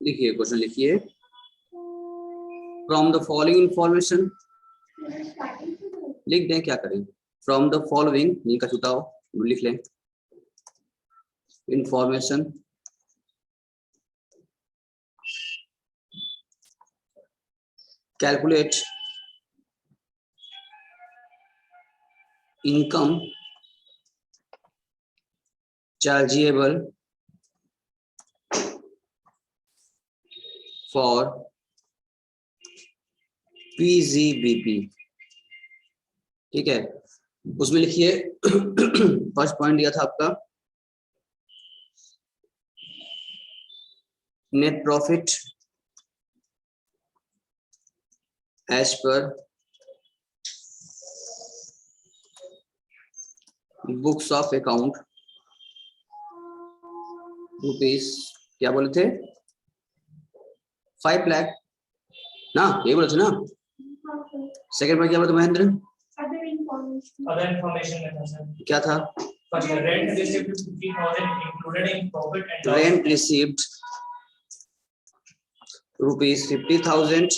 लिखिए क्वेश्चन लिखिए। From the following information, लिख दें क्या करें। फ्रॉम द फॉलोइंग नहीं का छुटाओ, लिख लें information calculate income chargeable for PGBP. ठीक है, उसमें लिखिए फर्स्ट पॉइंट दिया था आपका net profit as per books of account rupees, क्या बोले थे 5 लाख ना, ये बोले थे ना। सेकंड पॉइंट क्या बोले थे महेंद्र? Other information क्या था? rent received 50,000 included in profit and loss. Rent received rupees 50,000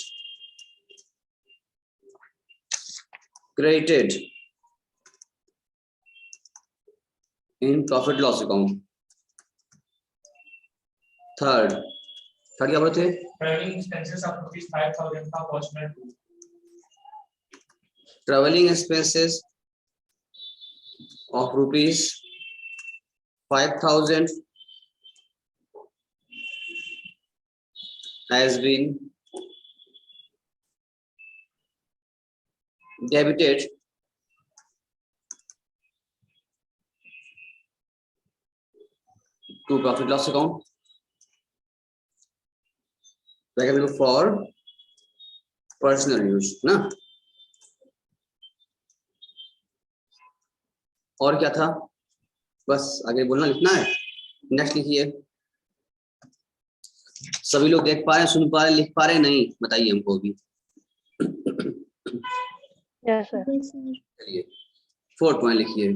credited in profit loss account. Third क्या बोले थे? Traveling expenses of rupees 5,000 का Fortuner 2. Traveling expenses of rupees 5,000 has been debited to profit loss account for personal use ना। और क्या था? बस आगे बोलना लिखना है। नेक्स्ट लिखिए। सभी लोग देख पा रहे हैं, सुन पा रहे हैं, लिख पा रहे हैं? नहीं बताइए हमको भी। Yes sir. चलिए फोर्थ पॉइंट लिखिए।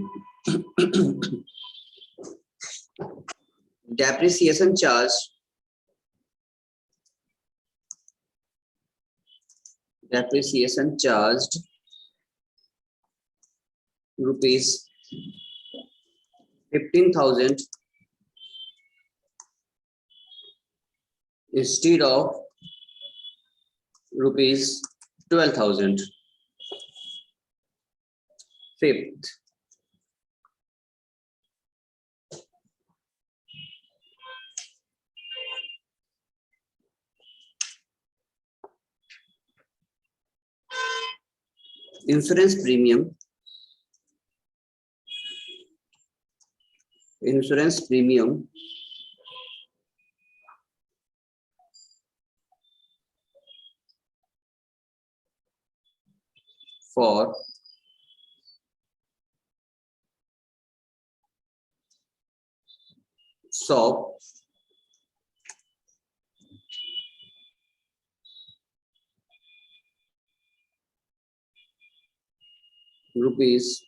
Depreciation charge, depreciation charged rupees 15,000 instead of rupees 12,000. Fifth, insurance premium for shop rupees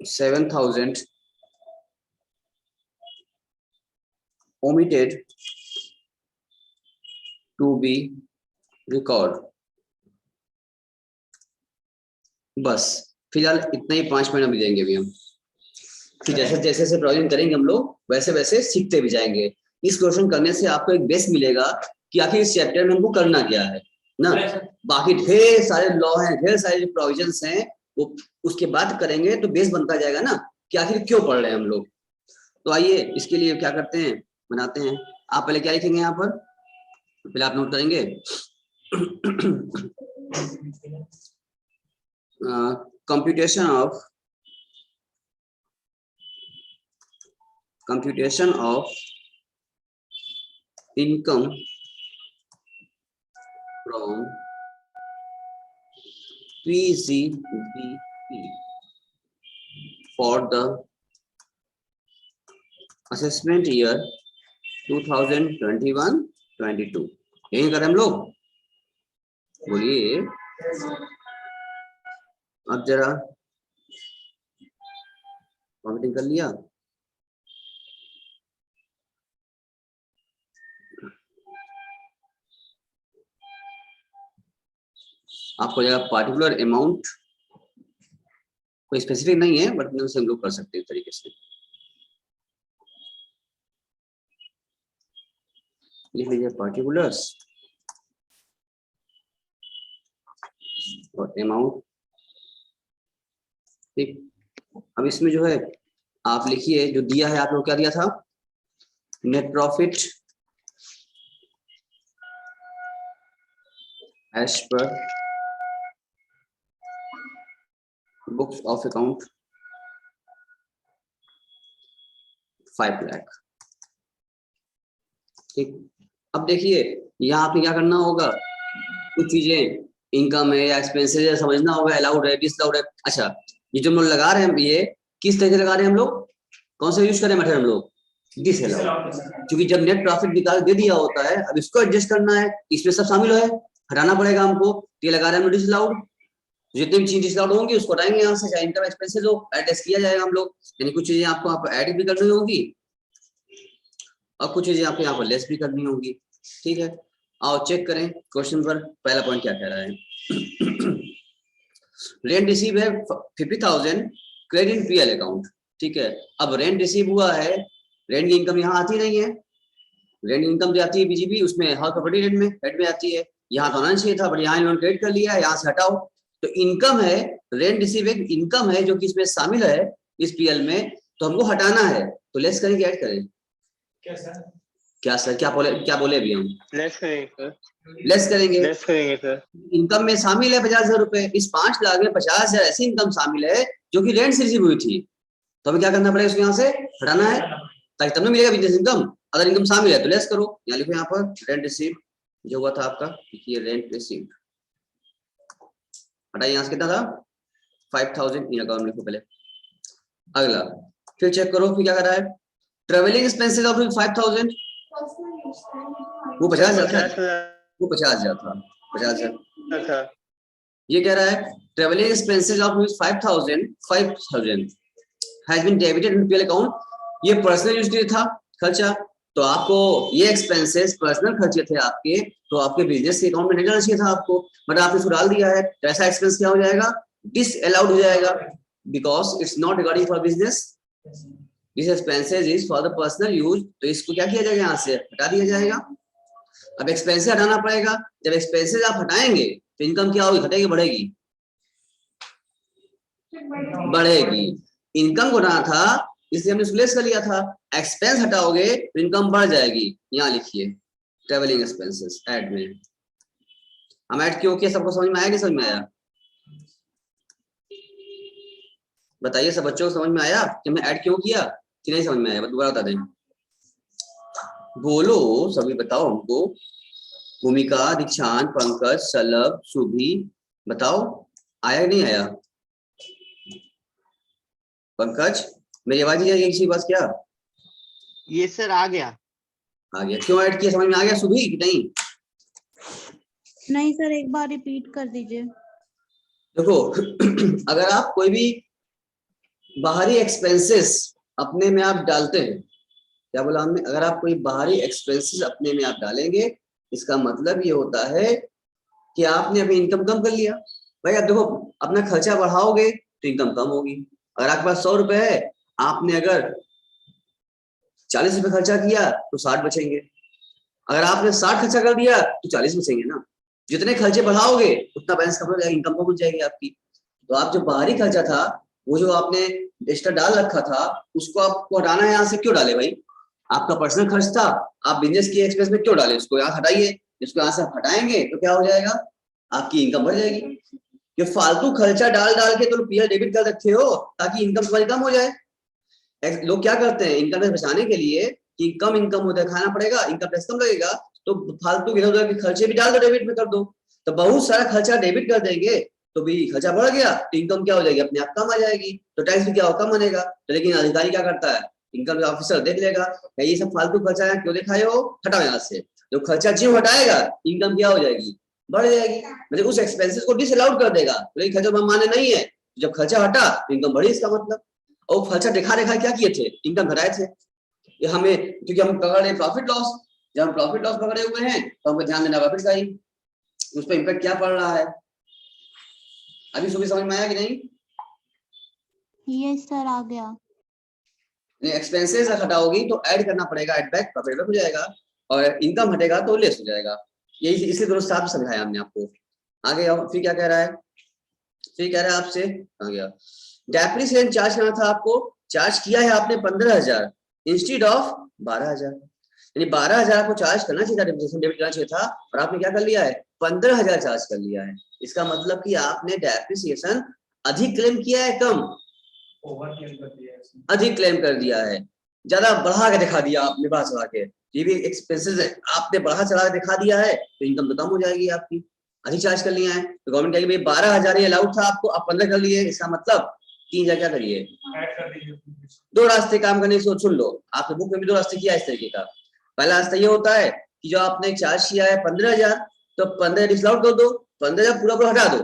7,000 omitted to be record। बस फिलहाल इतना ही 5 मिनट अभी देंगे अभी हम। फिर जैसे जैसे प्रोजेक्ट करेंगे हम लोग वैसे वैसे सीखते भी जाएंगे। इस क्वेश्चन करने से आपको एक बेस मिलेगा कि आखिर इस चैप्टर में हमको करना क्या है ना। बाकी ढेर सारे लॉ हैं, ढेर सारे प्रोविजंस हैं, वो उसके बाद करेंगे तो बेस बनता जाएगा ना कि आखिर क्यों पढ़ रहे हैं हम लोग। तो आइए इसके लिए क्या करते हैं, बनाते हैं। आप पहले क्या लिखेंगे यहाँ पर, पहले आप नोट करेंगे computation of income from PGBP for the assessment year 2021-22। यही करें हम लोग, बोलिए। अब जरा कॉमेंटिंग कर लिया। आपको जाएगा पार्टिकुलर अमाउंट, कोई स्पेसिफिक नहीं है बट उसे हम लोग कर सकते हैं तरीके से। लिख लीजिए पार्टिकुलर्स और अमाउंट। ठीक, अब इसमें जो है आप लिखिए, जो दिया है आप लोग क्या दिया था, net profit as per books of account 5 lakh. ठीक, अब देखिए यहाँ आपने क्या करना होगा, कुछ चीजें इनकम है या एक्सपेंसेस है समझना होगा, अलाउड है डिसअलाउड है। अच्छा, ये जो हम लोग लगा रहे हैं ये किस तरह से लगा रहे हैं हम लोग, कौन सा यूज करें मेथड हम लोग, डिसअलाउड। क्योंकि जब नेट प्रॉफिट निकाल दे दिया होता है, अब इसको एडजस्ट करना है, इसमें सब शामिल है, हटाना पड़ेगा हमको। ये लगा रहे हैं हम डिसअलाउड, जितनी भी चीज डिसअलाउड होंगी उसको हटाएंगे यहाँ से, चाहे इनकम एक्सपेंसेस हो, एडजस्ट किया जाएगा हम लोग। यानी कुछ चीजें आपको ऐड भी करनी होगी और कुछ चीजें आपको यहाँ पर लेस भी करनी होगी। ठीक है, आओ चेक करें क्वेश्चन पर पहला पॉइंट क्या कह रहा है। रेंट रिसीव है 50,000 क्रेडिट इन पीएल अकाउंट। ठीक है, अब रेंट रिसीव हुआ है, रेंट की इनकम यहाँ आती नहीं है, रेंट इनकम जो आती है बीजीबी उसमें हाउस प्रॉपर्टी रेंट में हेड में आती है, यहाँ तो आना चाहिए था बट यहाँ इन्होंने क्रेडिट कर लिया है, यहाँ से हटाओ। तो इनकम है, रेंट रिसीव एक इनकम है जो कि इसमें शामिल है इस पीएल में, तो हमको हटाना है, तो लेस करेंगे ऐड करें। क्या सर? क्या सर, क्या बोले अभी हम, लेस करेंगे सर, लेस करेंगे। लेस करेंगे सर। इनकम में शामिल है 50,000 रुपए, इस 5 लाख में 50,000 ऐसी इनकम शामिल है जो कि रेंट से रिसीव हुई थी, तो हमें क्या करना पड़ेगा, उसको यहाँ से हटाना है ताकि तब ना मिलेगा बिजनेस इनकम। अगर इनकम शामिल है तो लेस करो, यहाँ लिखो यहाँ पर रेंट रिसीव जो हुआ था आपका, ये रेंट रिसीव हटाइए, यहाँ से कितना था 5,000, इन अकाउंट लिखो पहले। अगला फिर चेक करो, फिर क्या कर रहा है, ट्रेवलिंग एक्सपेंसेस ऑफ 5,000, वो 50,000 था, वो 50,000 था, 50,000। अच्छा, ये कह रहा है travelling expenses of 5,000 has been debited in PL account, ये पर्सनल यूज के लिए था खर्चा, तो आपको ये एक्सपेंसेस पर्सनल खर्चे थे आपके, तो आपके बिजनेस के अकाउंट में नहीं डालना चाहिए था आपको, बट आपने इसको डाल दिया है, तो ऐसा एक्सपेंस क्या हो जाएगा, डिसअलाउड हो जाएगा, because it's not regarding for business, this expenses is for the personal use, तो इसको क्या किया जाएगा, यहाँ से हटा दिया जाएगा। अब एक्सपेंसेस हटाना पड़ेगा, जब एक्सपेंसेस आप हटाएंगे तो इनकम क्या होगी, घटेगी बढ़ेगी, बढ़ेगी। इनकम को हटाना था इसलिए हमने इसको लेस कर लिया था, एक्सपेंस हटाओगे तो इनकम बढ़ जाएगी। यहाँ लिखिए ट्रेवलिंग एक्सपेंसेस ऐड में, हम ऐड क्यों किया, सबको समझ में आया कि समझ में आया, बताइए सब बच्चों को समझ में आया कि हमने ऐड क्यों किया कि नहीं समझ में आया, दोबारा बता दें, बोलो सभी बताओ हमको, भूमिका, दीक्षांत, पंकज, सलभ, सुभी, बताओ आया नहीं आया। पंकज मेरी आवाज नहीं आई किसी पास क्या, ये सर आ गया, आ गया, क्यों ऐड किया समझ में आ गया सुभी कि नहीं, नहीं सर एक बार रिपीट कर दीजिए। देखो अगर आप कोई भी बाहरी एक्सपेंसेस अपने में आप डालते हैं, क्या बोला हमने, अगर आप कोई बाहरी एक्सपेंसेस अपने में आप डालेंगे, इसका मतलब ये होता है कि आपने अभी इनकम कम कर लिया। भाई आप देखो अपना खर्चा बढ़ाओगे तो इनकम कम होगी, अगर आपके पास 100 रुपए है, आपने अगर 40 रुपए खर्चा किया तो 60 बचेंगे, अगर आपने 60 खर्चा कर दिया तो 40 बचेंगे ना, जितने खर्चे बढ़ाओगे उतना बैलेंस कम हो जाएगा, इनकम कम हो जाएगी आपकी। तो आप जो बाहरी खर्चा था, वो जो आपने एक्स्ट्रा डाल रखा था, उसको आपको हटाना है, यहाँ से क्यों डाले भाई, आपका पर्सनल खर्च था, आप बिजनेस की एक्सपेंस में क्यों डाले, उसको यहाँ हटाइए, इसको यहाँ से हटाएंगे तो क्या हो जाएगा, आपकी इनकम बढ़ जाएगी। ये फालतू खर्चा डाल डाल के तो पीएल डेबिट कर रखे हो ताकि इनकम तुम्हारी कम हो जाए। लोग क्या करते हैं इनकम टैक्स बचाने के लिए कि कम इनकम होता है, खाना पड़ेगा, इनकम टैक्स कम लगेगा, तो फालतू इधर उधर के खर्चे भी डाल दो, डेबिट में कर दो, तो बहुत सारा खर्चा डेबिट कर देंगे तो भी खर्चा बढ़ गया तो इनकम क्या हो जाएगी, अपने आप कम आ जाएगी, तो टैक्स भी क्या हो, कम बनेगा। तो लेकिन अधिकारी क्या करता है, इनकम ऑफिसर देख लेगा ये सब फालतू खर्चा है क्यों दिखाए हो, हटाओ यहाँ से, जो खर्चा जो हटाएगा इनकम क्या हो जाएगी, बढ़ जाएगी, मतलब उस एक्सपेंसेस को डिसअलाउड कर देगा, लेकिन खर्चा माने नहीं है, जब खर्चा हटा तो इनकम बढ़ी, इसका मतलब। और खर्चा दिखा दिखा क्या किए थे, इनकम घटाए थे, ये हमें क्योंकि हम पकड़ रहे प्रॉफिट लॉस, जब हम प्रॉफिट लॉस पकड़े हुए हैं तो हमको ध्यान देना प्रॉफिट का ही, उस पर इम्पैक्ट क्या पड़ रहा है, अभी सुबह समझ में आया कि नहीं? यस सर आ गया। एक्सपेंसेस हटाओगी तो ऐड करना पड़ेगा, ऐड बैक प्रॉफिट हो जाएगा, और इनकम हटेगा तो लेस हो जाएगा। यही इसलिए दोनों साथ समझाया हमने आपको। आगे आओ, फिर क्या कह रहा है? फिर कह रहा है आपसे, आ गया डेप्रिसिएशन चार्ज करना था आपको, चार्ज किया है आपने 15,000 इंस्टेड ऑफ 12,000, यानी 12,000 आपको चार्ज करना चाहिए था, डेप्रिसिएशन डेबिट करना चाहिए था, और आपने क्या कर लिया है? 15,000 चार्ज कर लिया है। इसका मतलब कि आपने डेप्रिसिएशन अधिक क्लेम किया है, कम ओवर क्लेम कर दिया है इसने। अधिक क्लेम कर दिया है, ज्यादा बढ़ा के दिखा दिया आपने, बढ़ा चढ़ा के। ये भी एक्सपेंसेस आपने बढ़ा चढ़ा के दिखा दिया है, तो इनकम तो कम हो जाएगी आपकी, अधिक चार्ज कर लिया है। तो गवर्नमेंट कहेगी भाई 12,000 ये अलाउड था आपको, आप 15 कर लिए, इसका मतलब 3,000 क्या करिए, ऐड कर दीजिए। दो रास्ते काम करने की सोच सुन लो, आपके बुक में भी दो रास्ते किया है इस तरीके का। पहला रास्ता ये होता है कि जो आपने चार्ज किया है 15,000, तो 15 डिसलाउड कर दो, 15,000 पूरा पूरा हटा दो,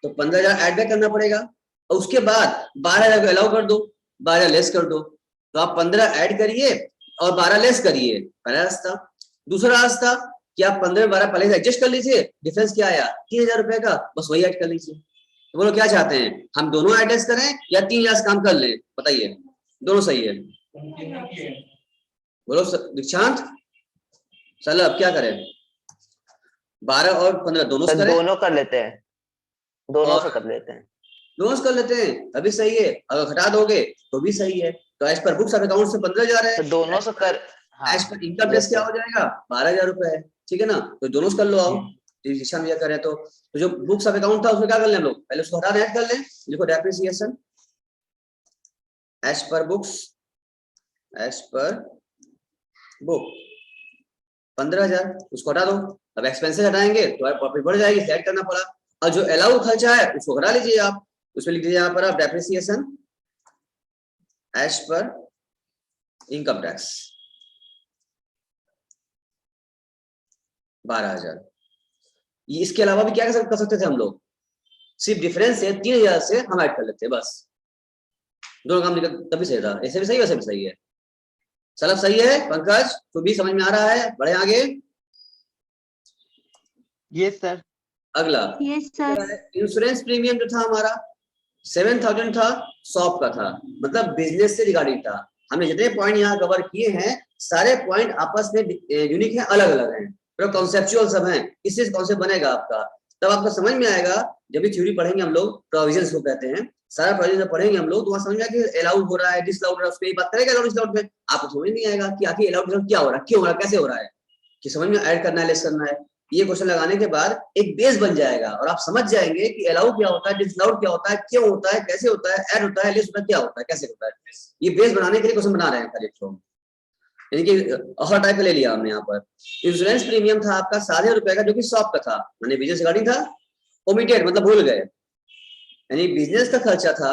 तो 15,000 ऐड बैक करना पड़ेगा, और उसके बाद 12,000 को अलाउ कर दो, 12 लेस कर दो, तो आप 15 ऐड करिए और 12 लेस करिए, पहला रास्ता। दूसरा रास्ता कि आप 15 में 12 पहले से एडजस्ट कर लीजिए, डिफरेंस क्या आया 3,000 रुपए का, बस वही ऐड कर लीजिए। तो बोलो क्या चाहते हैं, हम दोनों एडजस्ट करें या 3,000 से काम कर लें? बताइए, दोनों सही है, बोलो दीक्षांत चल अब क्या करें, 12 और 15 दोनों से सर करें? दोनों कर लेते हैं, दोनों और से कर लेते हैं। दोनों से कर लेते हैं, तभी सही है, अगर घटा दोगे तो भी सही है। तो as per books of account से 15,000 है, तो दोनों से कर, हाँ एज पर इनकम टैक्स क्या हो जाएगा 12,000 रुपए है, ठीक है ना? तो दोनों से कर लो आओ, शिक्षा में करें तो जो बुक्स ऑफ अकाउंट था उसमें क्या कर लें हम लोग, पहले उसको हटा ऐड कर लें, लिखो depreciation as per books, as per book 15,000, उसको हटा दो। अब एक्सपेंसेस हटाएंगे तो प्रॉफिट बढ़ जाएगी, ऐड करना पड़ा। और जो अलाउ खर्चा है उसको हटा लीजिए आप, उसमें लिख दीजिए यहाँ पर आप depreciation as per income tax 12,000। इसके अलावा भी क्या कर सकते थे हम लोग, सिर्फ डिफरेंस है 3,000 से हम ऐड कर लेते हैं, बस दोनों काम निकल, तभी सही था, ऐसे भी सही वैसे भी सही है। सलब सही है पंकज, तो भी समझ में आ रहा है, बढ़े आगे। Yes sir. अगला यस सर। इंश्योरेंस प्रीमियम जो था हमारा 7,000 था, शॉप का था, मतलब बिजनेस से रिगार्डिंग था। हमने जितने पॉइंट यहाँ कवर किए हैं सारे पॉइंट आपस में यूनिक हैं, अलग अलग हैं, तो कॉन्सेप्चुअल सब हैं, इससे कॉन्सेप्ट बनेगा आपका, तब आपको समझ में आएगा। जब भी थ्योरी पढ़ेंगे हम लोग, प्रोविजन को कहते हैं, सारा प्रोविजन पढ़ेंगे हम लोग, तो वहाँ समझ में आएगा कि अलाउड हो रहा है, डिसअलाउड हो रहा है, उसमें बात करेगा अलाउड डिसअलाउड में, आपको समझ नहीं आएगा कि आखिर अलाउड डिसअलाउड क्या हो रहा है, क्यों हो रहा है, कैसे हो रहा है, कि समझ में ऐड करना है, लेस करना है। ये क्वेश्चन लगाने के बाद एक बेस बन जाएगा और आप समझ जाएंगे कि अलाउ क्या होता है, डिसअलाउड क्या होता है, क्यों होता है, कैसे होता है, ऐड होता है, लेस होता है, क्या होता है, कैसे होता है। ये बेस बनाने के लिए क्वेश्चन बना रहे हैं खाली, यानी कि और टाइप ले लिया हमने यहाँ पर। इंश्योरेंस प्रीमियम था आपका 7,000 रुपए का, जो कि शॉप का था, मैंने बिजनेस रिगार्डिंग था, ओमिटेड मतलब भूल गए, यानी बिजनेस का खर्चा था,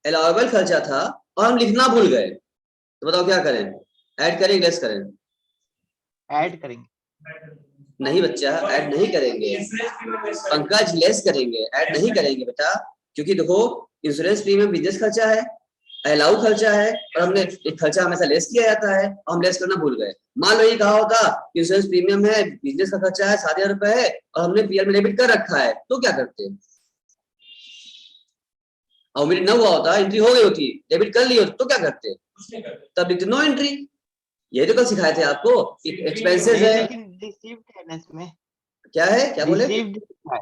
अलाउएबल खर्चा था, और हम लिखना भूल गए, तो बताओ क्या करें, ऐड करें लेस करें? ऐड करेंगे। नहीं बच्चा, ऐड नहीं करेंगे पंकज, लेस करेंगे, ऐड नहीं करेंगे बेटा, क्योंकि देखो इंश्योरेंस प्रीमियम बिजनेस खर्चा है, अलाउ खर्चा है, और हमने एक खर्चा हमेशा लेस किया जाता है, और हम लेस करना भूल गए। मान लो ये कहा होता इंश्योरेंस प्रीमियम है, बिजनेस का खर्चा है 7,000 रुपए है, और हमने पीएल में डेबिट कर रखा है, तो क्या करते? और मेरी न हुआ होता, एंट्री हो गई होती, डेबिट कर ली होती, तो क्या करते? तब लिखते नो एंट्री। ये तो कल सिखाए थे आपको, एक्सपेंसेस है, लेकिन रिसीव्ड है ना इसमें, क्या है, क्या बोले, रिसीव्ड है,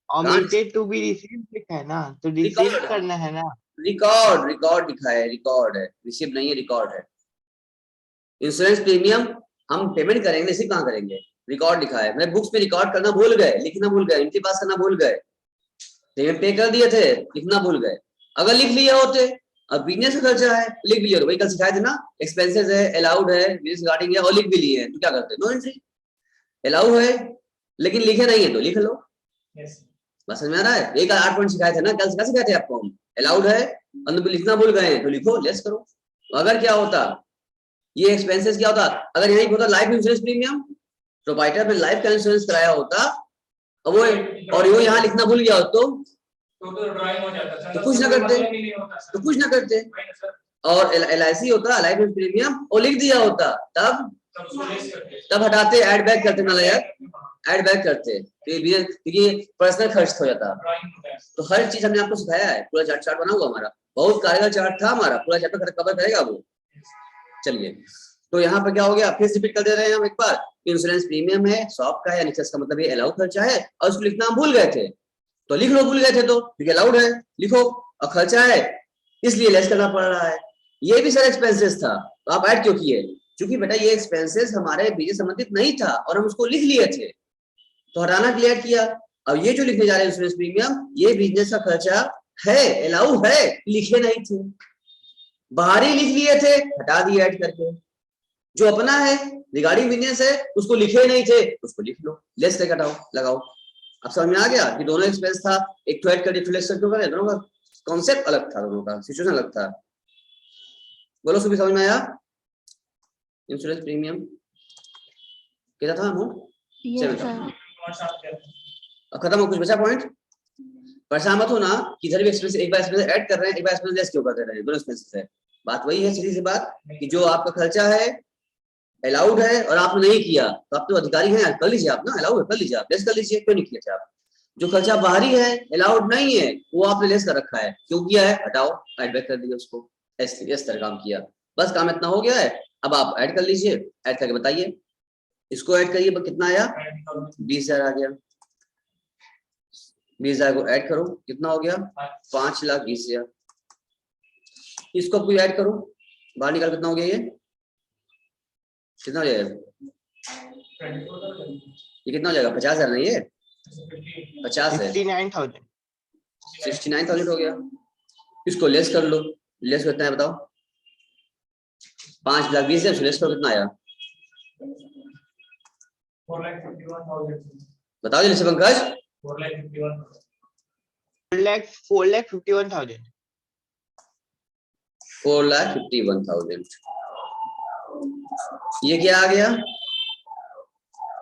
omitted to be received लिखा है ना, तो रिसीव करना है ना। रिकॉर्ड, रिकॉर्ड लिखा है, रिकॉर्ड है, रिसीव नहीं है, रिकॉर्ड है। इंश्योरेंस प्रीमियम हम पेमेंट करेंगे, रिसीव कहाँ करेंगे, रिकॉर्ड लिखा है, मैं बुक्स में रिकॉर्ड करना भूल गए, लिखना भूल गए, एंट्री पास करना भूल गए, पेमेंट पे कर दिए थे, लिखना भूल गए। अगर लिख लिए होते, अब बिजनेस का खर्चा है, लिख भी लिया, तो वही कल सिखाए थे ना, एक्सपेंसेस है, अलाउड है, बिजनेस रिगार्डिंग है, और लिख भी लिए हैं, तो क्या करते? No entry. अलाउ है लेकिन लिखे नहीं है, तो लिख लो, बस समझ में आ रहा है। एक 8 पॉइंट सिखाए थे ना, कल सिखाए थे आपको हम, अलाउड है, अंदर लिखना भूल गए हैं, तो लिखो, लेस करो। तो अगर क्या होता, ये एक्सपेंसेस क्या होता, अगर यही होता लाइफ इंश्योरेंस प्रीमियम, प्रोवाइडर में लाइफ का इंश्योरेंस कराया होता, और वो यहाँ लिखना भूल गया हो, तो ड्राइंग हो जाता था, तो कुछ ना करते, तो कुछ ना करते। और LIC होता लाइफ इंश्योरेंस प्रीमियम, और लिख दिया होता, तब हटाते, ऐड बैक करते ना यार, ऐड बैक करते, क्योंकि पर्सनल खर्च हो जाता। drawing to that. तो हर चीज हमने आपको सिखाया है, पूरा चार्ट बना हुआ हमारा, बहुत कारगर चार्ट था हमारा, पूरा चैप्टर कवर करेगा वो। चलिए, तो यहाँ पर क्या हो गया, फिर रिपीट कर दे रहे हैं हम एक बार, इंश्योरेंस प्रीमियम है, शॉप का है, निचेस का मतलब ये अलाउ खर्चा है, और उसको लिखना हम भूल गए थे, तो लिख लो, भूल गए थे तो क्योंकि अलाउड है लिखो, और खर्चा है इसलिए लेस करना पड़ रहा है। ये भी सर एक्सपेंसेस था, तो आप ऐड क्यों किए? क्योंकि बेटा ये एक्सपेंसेस हमारे बिजनेस संबंधित नहीं था और हम उसको लिख लिए थे, तो हटाना के लिए ऐड किया। अब ये जो लिखने जा रहे हैं इंश्योरेंस प्रीमियम, ये बिजनेस का खर्चा है, अलाउ है, लिखे नहीं थे, बाहरी लिख लिए थे, हटा दिए ऐड करके। जो अपना है रिगार्डिंग बिजनेस है उसको लिखे नहीं थे, उसको लिख लो, लेस करके हटाओ, लगाओ। अब समझ में आ गया कि दोनों एक्सपेंस था, एक तो ऐड कर रिफ्लेक्स क्यों करें, दोनों का कॉन्सेप्ट अलग था, दोनों का सिचुएशन अलग था। बोलो सुबह समझ में आया? इंश्योरेंस प्रीमियम कितना था amount? Yes sir. What's up there? अब खत्म हो, कुछ बचा पॉइंट? परेशान मत हो ना कि इधर भी एक्सपेंस, एक बार एक्सपेंस ऐड कर रहे हैं, एक बार एक्सपेंस लेस क्यों कर रहे हैं, दोनों एक्सपेंसेस है। बात वही है, सीधी सी बात कि जो आपका खर्चा है अलाउड है और आपने नहीं किया, तो आप तो अधिकारी हैं, कर लीजिए आप ना, अलाउड है कर लीजिए आप, लेस कर लीजिए, क्यों नहीं किया आप? जो खर्चा बाहरी है अलाउड नहीं है वो आपने लेस कर रखा है, क्यों किया है? हटाओ, ऐड बैक कर दिया उसको, इस तरह काम किया, बस काम इतना हो गया है। अब आप ऐड कर लीजिए, ऐड करके बताइए, इसको ऐड करिए, कितना आया? 20,000 आ गया, 20,000 को ऐड करो, कितना हो गया? 5,20,000। इसको कोई ऐड करो, बाहर निकाल, कितना हो गया ये? कितना हो जाएगा? ये कितना हो जाएगा? 50,000 नहीं है, 50 है, 69,000। 69,000 हो गया। इसको लेस कर लो, लेस कितना है बताओ? 5,20,000 लेस करो, कितना आया? 4,51,000. बताओ जल्दी से पंकज। 4,51,000. 4,51,000। 4,51,000। ये क्या आ गया?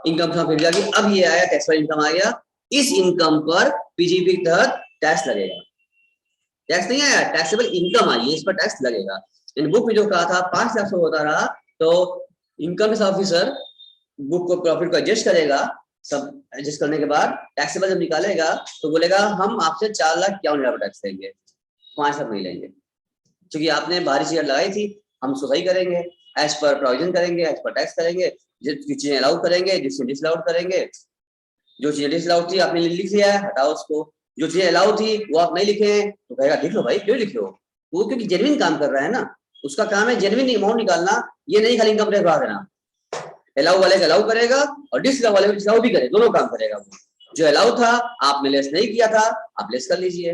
इनकम था, फिर गया। अब ये आया टैक्सेबल इनकम आ गया, इस इनकम पर पीजीपी के तहत टैक्स लगेगा। टैक्स नहीं आया, टैक्सेबल इनकम आई है, इस पर टैक्स लगेगा। इन बुक में जो कहा था 5 लाख से होता रहा, तो इनकम टैक्स ऑफिसर बुक को प्रॉफिट को एडजस्ट करेगा, सब एडजस्ट करने के बाद टैक्सेबल जब निकालेगा तो बोलेगा हम आपसे 4,51,000 टैक्स लेंगे, 5 लाख नहीं लेंगे, क्योंकि आपने बाहरी चीजें लगाई थी, हम सही करेंगे, एज पर प्रोविजन करेंगे, एज पर टैक्स करेंगे, जितनी चीजें अलाउ करेंगे, जिससे डिसअलाउड करेंगे। जो चीजें डिसअलाउड थी आपने लिख लिया है, हटाओ उसको। जो चीजें अलाउ थी वो आप नहीं लिखे हैं, तो कहेगा लिख लो भाई, क्यों लिखे हो? वो क्योंकि जेन्युइन काम कर रहा है ना, उसका काम है जेन्युइन अमाउंट निकालना, ये नहीं खाली इनकम टैक्स भरा देना। अलाउ वाले का अलाउ करेगा और डिसअलाउ वाले को डिसअलाउ भी करे, दोनों काम करेगा वो। जो अलाउ था आपने लेस नहीं किया था, आप लेस कर लीजिए,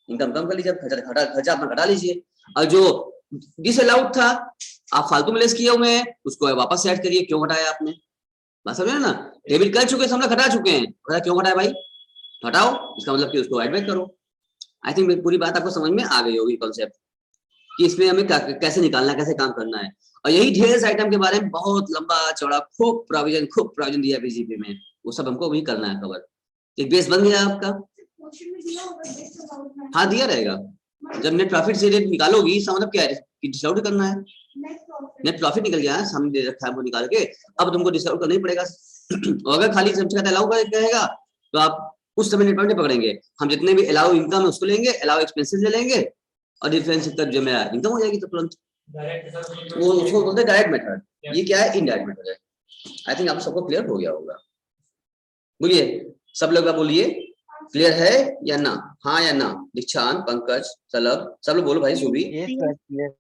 इनकम कम कर लीजिए, खर्चा अपना घटा लीजिए। और जो डिसअलाउड था आप फालतू में लेस किए हुए हैं, उसको वापस ऐड करिए, क्यों घटाया आपने? बात समझ ना, डेबिट कर चुके हैं, हम लोग घटा चुके हैं, क्यों घटाया भाई? हटाओ, इसका मतलब कि उसको ऐड बैक करो। आई थिंक पूरी बात आपको समझ में आ गई होगी, कॉन्सेप्ट कि इसमें हमें कैसे निकालना है, कैसे काम करना है। और यही ढेर आइटम के बारे में बहुत लंबा चौड़ा खूब प्रोविजन दिया बीजीपी में, वो सब हमको वही करना है कवर। एक बेस बन गया आपका, हाँ दिया रहेगा। जब नेट प्रॉफिट से रेट निकालोगी, इसका मतलब क्या है कि डिसकाउंट करना है। नेट प्रॉफिट निकल गया है, सामने दे रखा है वो निकाल के, अब तुमको डिस्काउंट करना ही पड़ेगा। और अगर खाली अलाउ कहेगा तो आप उस समय नेट प्रॉफिट पकड़ेंगे, हम जितने भी अलाउ इनकम है उसको लेंगे, अलाउ एक्सपेंसेस ले लेंगे और डिफरेंस जो मेरा इनकम हो जाएगी, तो तुरंत वो उसको बोलते हैं डायरेक्ट मेथड। ये क्या है? इनडायरेक्ट मेथड है। आई थिंक आप सबको क्लियर हो गया होगा। बोलिए सब लोग, बोलिए क्लियर है या ना? हाँ या ना? दीक्षांत, पंकज, सलभ, सब लोग बोलो भाई। सुबी Yes sir, clear.